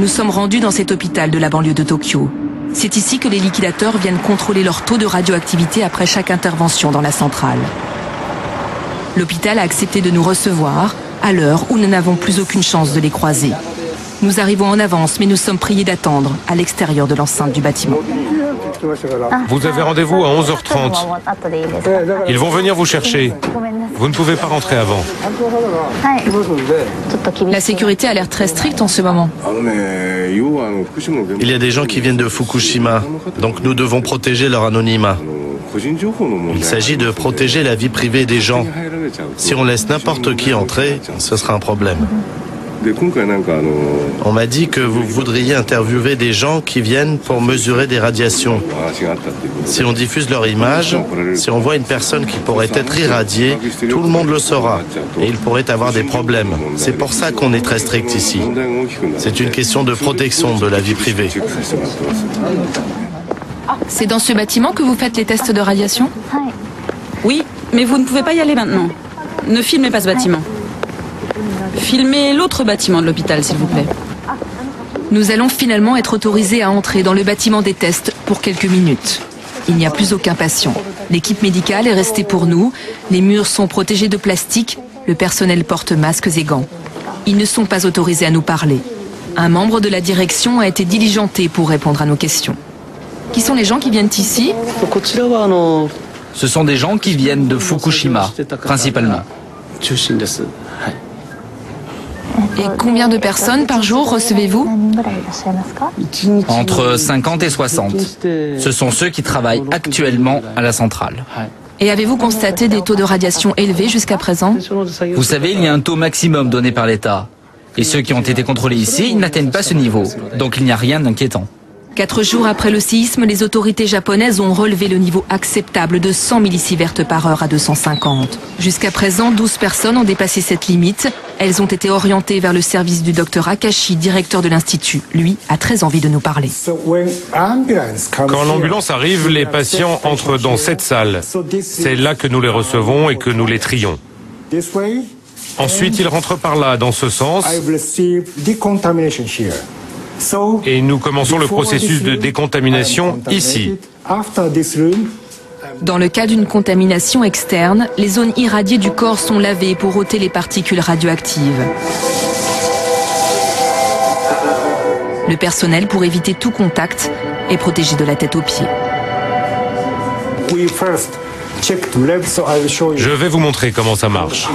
nous sommes rendus dans cet hôpital de la banlieue de Tokyo. C'est ici que les liquidateurs viennent contrôler leur taux de radioactivité après chaque intervention dans la centrale. L'hôpital a accepté de nous recevoir à l'heure où nous n'avons plus aucune chance de les croiser. Nous arrivons en avance, mais nous sommes priés d'attendre à l'extérieur de l'enceinte du bâtiment. Vous avez rendez-vous à 11h30. Ils vont venir vous chercher. Vous ne pouvez pas rentrer avant. La sécurité a l'air très stricte en ce moment. Il y a des gens qui viennent de Fukushima, donc nous devons protéger leur anonymat. Il s'agit de protéger la vie privée des gens. Si on laisse n'importe qui entrer, ce sera un problème. On m'a dit que vous voudriez interviewer des gens qui viennent pour mesurer des radiations. Si on diffuse leur image, si on voit une personne qui pourrait être irradiée, tout le monde le saura et il pourrait avoir des problèmes. C'est pour ça qu'on est très strict ici. C'est une question de protection de la vie privée. C'est dans ce bâtiment que vous faites les tests de radiation? Oui, mais vous ne pouvez pas y aller maintenant. Ne filmez pas ce bâtiment. Filmez l'autre bâtiment de l'hôpital, s'il vous plaît. Nous allons finalement être autorisés à entrer dans le bâtiment des tests pour quelques minutes. Il n'y a plus aucun patient. L'équipe médicale est restée pour nous. Les murs sont protégés de plastique. Le personnel porte masques et gants. Ils ne sont pas autorisés à nous parler. Un membre de la direction a été diligenté pour répondre à nos questions. Qui sont les gens qui viennent ici? Ce sont des gens qui viennent de Fukushima, principalement. Et combien de personnes par jour recevez-vous? Entre 50 et 60. Ce sont ceux qui travaillent actuellement à la centrale. Et avez-vous constaté des taux de radiation élevés jusqu'à présent? Vous savez, il y a un taux maximum donné par l'État. Et ceux qui ont été contrôlés ici, ils n'atteignent pas ce niveau. Donc il n'y a rien d'inquiétant. 4 jours après le séisme, les autorités japonaises ont relevé le niveau acceptable de 100 millisieverts par heure à 250. Jusqu'à présent, 12 personnes ont dépassé cette limite. Elles ont été orientées vers le service du docteur Akashi, directeur de l'Institut. Lui a très envie de nous parler. Quand l'ambulance arrive, les patients entrent dans cette salle. C'est là que nous les recevons et que nous les trions. Ensuite, ils rentrent par là, dans ce sens. Et nous commençons le processus de décontamination ici. Dans le cas d'une contamination externe, les zones irradiées du corps sont lavées pour ôter les particules radioactives. Le personnel, pour éviter tout contact, est protégé de la tête aux pieds. Je vais vous montrer comment ça marche.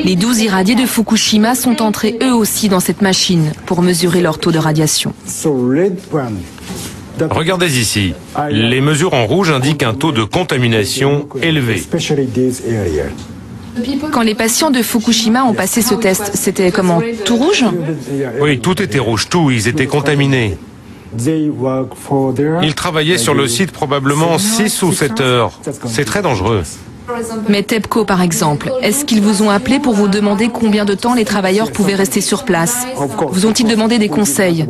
Les 12 irradiés de Fukushima sont entrés eux aussi dans cette machine pour mesurer leur taux de radiation. Regardez ici. Les mesures en rouge indiquent un taux de contamination élevé. Quand les patients de Fukushima ont passé ce test, c'était comment? Tout rouge? Oui, tout était rouge, tout. Ils étaient contaminés. Ils travaillaient sur le site probablement 6 ou 7 heures. C'est très dangereux. Mais TEPCO, par exemple, est-ce qu'ils vous ont appelé pour vous demander combien de temps les travailleurs pouvaient rester sur place? Vous ont-ils demandé des conseils?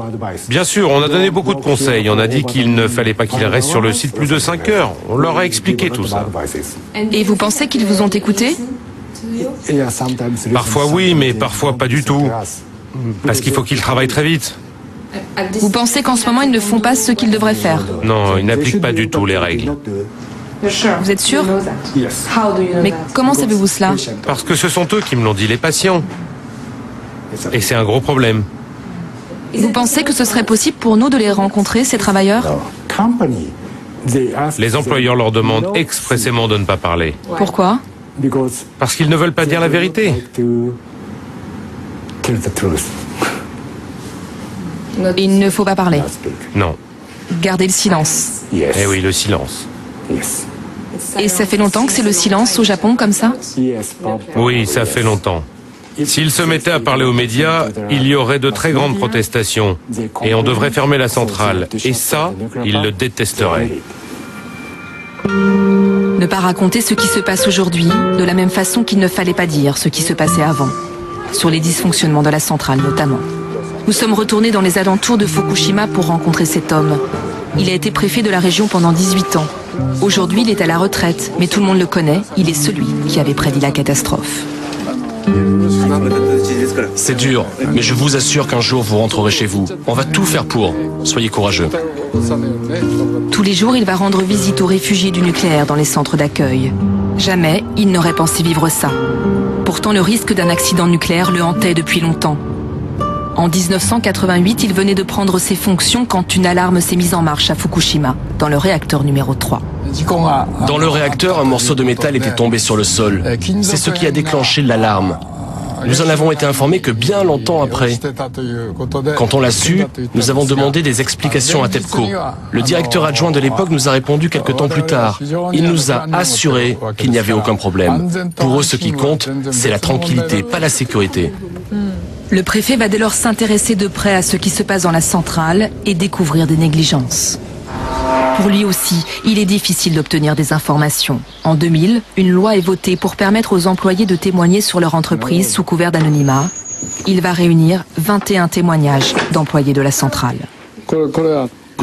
Bien sûr, on a donné beaucoup de conseils. On a dit qu'il ne fallait pas qu'ils restent sur le site plus de 5 heures. On leur a expliqué tout ça. Et vous pensez qu'ils vous ont écouté? Parfois oui, mais parfois pas du tout. Parce qu'il faut qu'ils travaillent très vite. Vous pensez qu'en ce moment, ils ne font pas ce qu'ils devraient faire? Non, ils n'appliquent pas du tout les règles. Vous êtes sûr? Mais comment savez-vous cela? Parce que ce sont eux qui me l'ont dit, les patients. Et c'est un gros problème. Vous pensez que ce serait possible pour nous de les rencontrer, ces travailleurs? Les employeurs leur demandent expressément de ne pas parler. Pourquoi? Parce qu'ils ne veulent pas dire la vérité. Il ne faut pas parler. Non. Gardez le silence. Eh oui, le silence. Et ça fait longtemps que c'est le silence au Japon comme ça? Oui, ça fait longtemps. S'ils se mettaient à parler aux médias, il y aurait de très grandes protestations. Et on devrait fermer la centrale. Et ça, ils le détesteraient. Ne pas raconter ce qui se passe aujourd'hui, de la même façon qu'il ne fallait pas dire ce qui se passait avant. Sur les dysfonctionnements de la centrale notamment. Nous sommes retournés dans les alentours de Fukushima pour rencontrer cet homme. Il a été préfet de la région pendant 18 ans. Aujourd'hui, il est à la retraite, mais tout le monde le connaît. Il est celui qui avait prédit la catastrophe. C'est dur, mais je vous assure qu'un jour vous rentrerez chez vous. On va tout faire pour. Soyez courageux. Tous les jours, il va rendre visite aux réfugiés du nucléaire dans les centres d'accueil. Jamais il n'aurait pensé vivre ça. Pourtant, le risque d'un accident nucléaire le hantait depuis longtemps. En 1988, il venait de prendre ses fonctions quand une alarme s'est mise en marche à Fukushima, dans le réacteur numéro 3. Dans le réacteur, un morceau de métal était tombé sur le sol. C'est ce qui a déclenché l'alarme. Nous en avons été informés que bien longtemps après. Quand on l'a su, nous avons demandé des explications à TEPCO. Le directeur adjoint de l'époque nous a répondu quelque temps plus tard. Il nous a assuré qu'il n'y avait aucun problème. Pour eux, ce qui compte, c'est la tranquillité, pas la sécurité. Le préfet va dès lors s'intéresser de près à ce qui se passe dans la centrale et découvrir des négligences. Pour lui aussi, il est difficile d'obtenir des informations. En 2000, une loi est votée pour permettre aux employés de témoigner sur leur entreprise sous couvert d'anonymat. Il va réunir 21 témoignages d'employés de la centrale.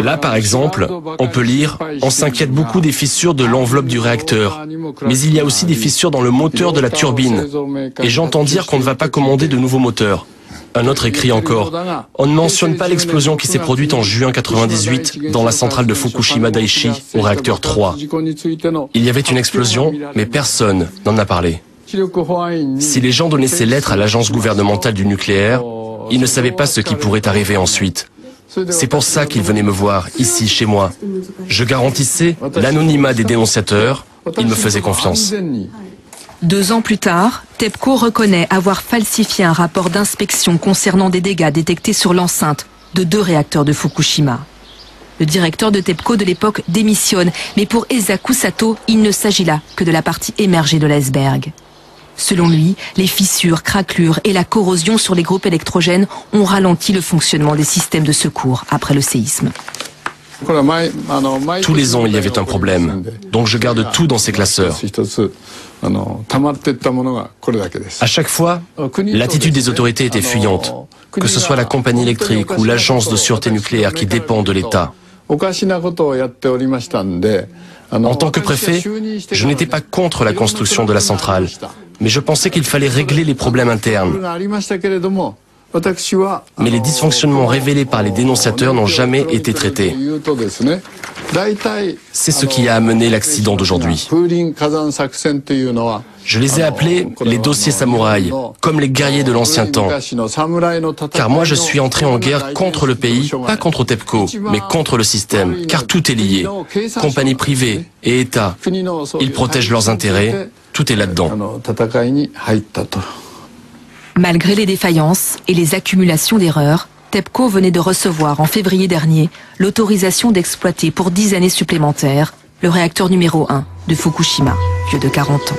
Là, par exemple, on peut lire « On s'inquiète beaucoup des fissures de l'enveloppe du réacteur, mais il y a aussi des fissures dans le moteur de la turbine. Et j'entends dire qu'on ne va pas commander de nouveaux moteurs. » Un autre écrit encore « On ne mentionne pas l'explosion qui s'est produite en juin 98 dans la centrale de Fukushima Daiichi au réacteur 3. Il y avait une explosion, mais personne n'en a parlé. Si les gens donnaient ces lettres à l'agence gouvernementale du nucléaire, ils ne savaient pas ce qui pourrait arriver ensuite. C'est pour ça qu'ils venaient me voir, ici, chez moi. Je garantissais l'anonymat des dénonciateurs, ils me faisaient confiance. » 2 ans plus tard, TEPCO reconnaît avoir falsifié un rapport d'inspection concernant des dégâts détectés sur l'enceinte de 2 réacteurs de Fukushima. Le directeur de TEPCO de l'époque démissionne, mais pour Eisaku Sato, il ne s'agit là que de la partie émergée de l'iceberg. Selon lui, les fissures, craquelures et la corrosion sur les groupes électrogènes ont ralenti le fonctionnement des systèmes de secours après le séisme. Tous les ans, il y avait un problème. Donc je garde tout dans ces classeurs. À chaque fois, l'attitude des autorités était fuyante, que ce soit la compagnie électrique ou l'agence de sûreté nucléaire qui dépend de l'État. En tant que préfet, je n'étais pas contre la construction de la centrale, mais je pensais qu'il fallait régler les problèmes internes. Mais les dysfonctionnements révélés par les dénonciateurs n'ont jamais été traités. C'est ce qui a amené l'accident d'aujourd'hui. Je les ai appelés les dossiers samouraïs, comme les guerriers de l'ancien temps. Car moi je suis entré en guerre contre le pays, pas contre TEPCO, mais contre le système, car tout est lié. Compagnies privées et États, ils protègent leurs intérêts, tout est là-dedans. Malgré les défaillances et les accumulations d'erreurs, TEPCO venait de recevoir en février dernier l'autorisation d'exploiter pour 10 années supplémentaires le réacteur numéro 1 de Fukushima, vieux de 40 ans.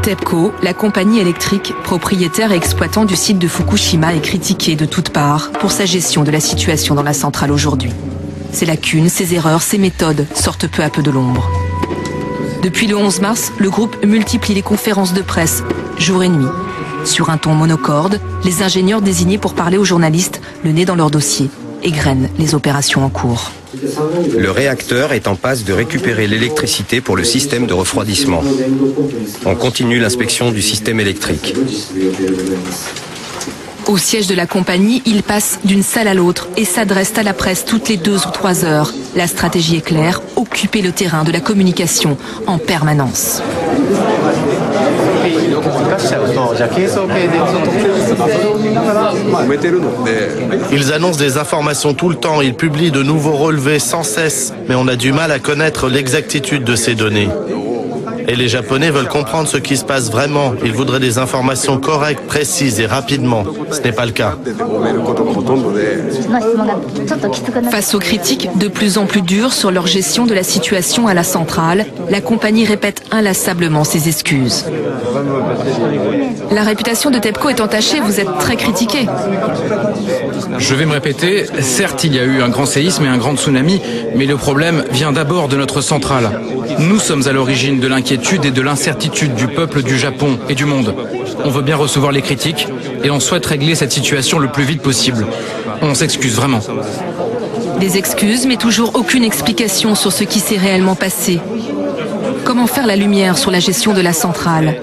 TEPCO, la compagnie électrique propriétaire et exploitant du site de Fukushima, est critiquée de toutes parts pour sa gestion de la situation dans la centrale aujourd'hui. Ses lacunes, ses erreurs, ses méthodes sortent peu à peu de l'ombre. Depuis le 11 mars, le groupe multiplie les conférences de presse, jour et nuit. Sur un ton monocorde, les ingénieurs désignés pour parler aux journalistes, le nez dans leur dossier, égrènent les opérations en cours. Le réacteur est en passe de récupérer l'électricité pour le système de refroidissement. On continue l'inspection du système électrique. Au siège de la compagnie, il passe d'une salle à l'autre et s'adresse à la presse toutes les 2 ou 3 heures. La stratégie est claire, occuper le terrain de la communication en permanence. Ils annoncent des informations tout le temps, ils publient de nouveaux relevés sans cesse, mais on a du mal à connaître l'exactitude de ces données. Et les Japonais veulent comprendre ce qui se passe vraiment. Ils voudraient des informations correctes, précises et rapidement. Ce n'est pas le cas. Face aux critiques de plus en plus dures sur leur gestion de la situation à la centrale, la compagnie répète inlassablement ses excuses. La réputation de TEPCO est entachée, vous êtes très critiqué. Je vais me répéter, certes il y a eu un grand séisme et un grand tsunami, mais le problème vient d'abord de notre centrale. Nous sommes à l'origine de l'inquiétude et de l'incertitude du peuple du Japon et du monde. On veut bien recevoir les critiques et on souhaite régler cette situation le plus vite possible. On s'excuse vraiment. Des excuses, mais toujours aucune explication sur ce qui s'est réellement passé. Comment faire la lumière sur la gestion de la centrale?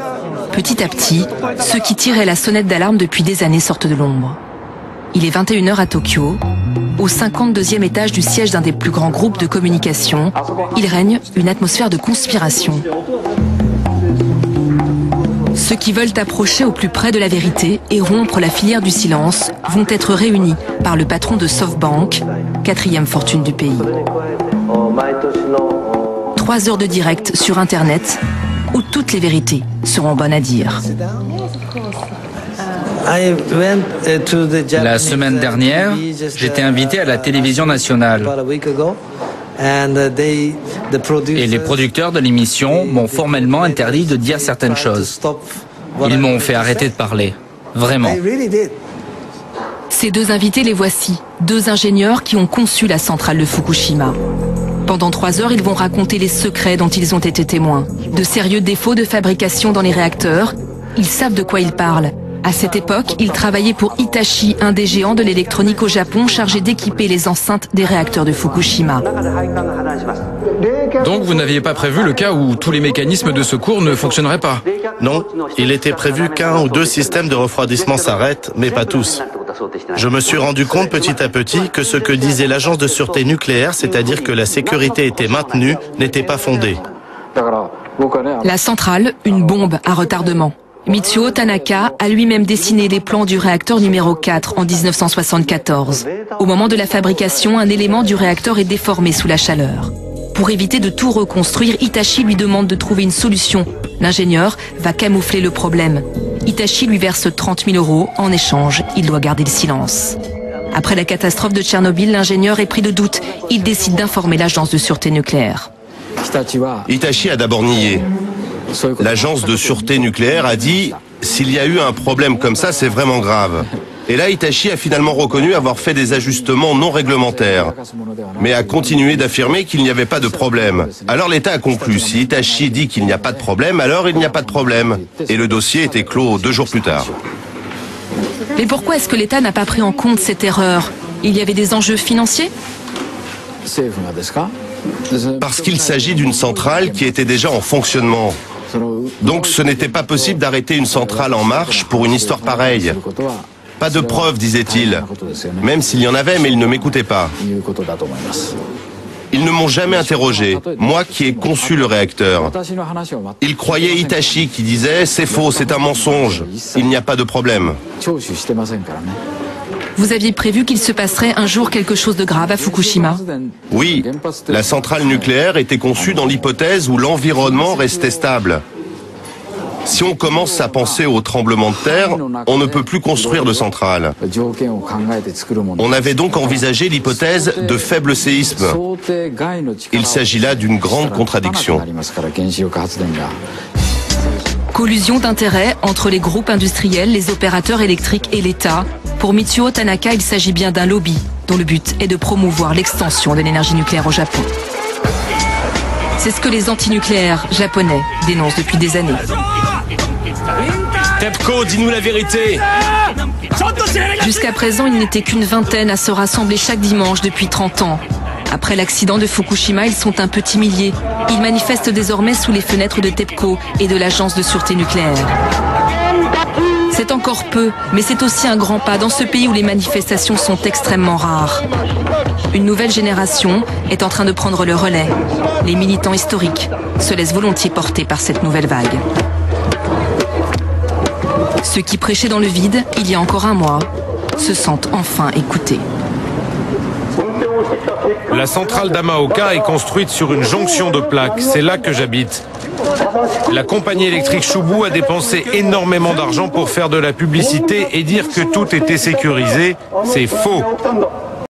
Petit à petit, ceux qui tiraient la sonnette d'alarme depuis des années sortent de l'ombre. Il est 21h à Tokyo. Au 52e étage du siège d'un des plus grands groupes de communication, il règne une atmosphère de conspiration. Ceux qui veulent approcher au plus près de la vérité et rompre la filière du silence vont être réunis par le patron de SoftBank, 4e fortune du pays. 3 heures de direct sur Internet où toutes les vérités seront bonnes à dire. La semaine dernière, j'étais invité à la télévision nationale. Et les producteurs de l'émission m'ont formellement interdit de dire certaines choses. Ils m'ont fait arrêter de parler. Vraiment. Ces 2 invités, les voici. 2 ingénieurs qui ont conçu la centrale de Fukushima. Pendant 3 heures, ils vont raconter les secrets dont ils ont été témoins. De sérieux défauts de fabrication dans les réacteurs. Ils savent de quoi ils parlent. À cette époque, ils travaillaient pour Hitachi, un des géants de l'électronique au Japon chargé d'équiper les enceintes des réacteurs de Fukushima. Donc vous n'aviez pas prévu le cas où tous les mécanismes de secours ne fonctionneraient pas? Non, il était prévu qu'1 ou 2 systèmes de refroidissement s'arrêtent, mais pas tous. Je me suis rendu compte petit à petit que ce que disait l'agence de sûreté nucléaire, c'est-à-dire que la sécurité était maintenue, n'était pas fondé. La centrale, une bombe à retardement. Mitsuo Tanaka a lui-même dessiné les plans du réacteur numéro 4 en 1974. Au moment de la fabrication, un élément du réacteur est déformé sous la chaleur. Pour éviter de tout reconstruire, Hitachi lui demande de trouver une solution. L'ingénieur va camoufler le problème. Hitachi lui verse 30 000 €. En échange, il doit garder le silence. Après la catastrophe de Tchernobyl, l'ingénieur est pris de doute. Il décide d'informer l'agence de sûreté nucléaire. Hitachi a d'abord nié. L'agence de sûreté nucléaire a dit « S'il y a eu un problème comme ça, c'est vraiment grave ». Et là, Hitachi a finalement reconnu avoir fait des ajustements non réglementaires, mais a continué d'affirmer qu'il n'y avait pas de problème. Alors l'État a conclu, si Hitachi dit qu'il n'y a pas de problème, alors il n'y a pas de problème. Et le dossier était clos 2 jours plus tard. Mais pourquoi est-ce que l'État n'a pas pris en compte cette erreur? Il y avait des enjeux financiers? Parce qu'il s'agit d'une centrale qui était déjà en fonctionnement. Donc ce n'était pas possible d'arrêter une centrale en marche pour une histoire pareille. Pas de preuves, disait-il. Même s'il y en avait, mais ils ne m'écoutaient pas. Ils ne m'ont jamais interrogé, moi qui ai conçu le réacteur. Ils croyaient Hitachi qui disait « C'est faux, c'est un mensonge, il n'y a pas de problème ». Vous aviez prévu qu'il se passerait un jour quelque chose de grave à Fukushima? Oui, la centrale nucléaire était conçue dans l'hypothèse où l'environnement restait stable. Si on commence à penser au tremblement de terre, on ne peut plus construire de centrale. On avait donc envisagé l'hypothèse de faible séisme. Il s'agit là d'une grande contradiction. Collusion d'intérêts entre les groupes industriels, les opérateurs électriques et l'État. Pour Mitsuo Tanaka, il s'agit bien d'un lobby dont le but est de promouvoir l'extension de l'énergie nucléaire au Japon. C'est ce que les antinucléaires japonais dénoncent depuis des années. TEPCO, dis-nous la vérité. Jusqu'à présent, il n'était qu'une vingtaine à se rassembler chaque dimanche depuis 30 ans. Après l'accident de Fukushima, ils sont un petit millier. Ils manifestent désormais sous les fenêtres de TEPCO et de l'agence de sûreté nucléaire. C'est encore peu, mais c'est aussi un grand pas dans ce pays où les manifestations sont extrêmement rares. Une nouvelle génération est en train de prendre le relais. Les militants historiques se laissent volontiers porter par cette nouvelle vague. Ceux qui prêchaient dans le vide, il y a encore un mois, se sentent enfin écoutés. La centrale d'Amaoka est construite sur une jonction de plaques. C'est là que j'habite. La compagnie électrique Chubu a dépensé énormément d'argent pour faire de la publicité et dire que tout était sécurisé. C'est faux.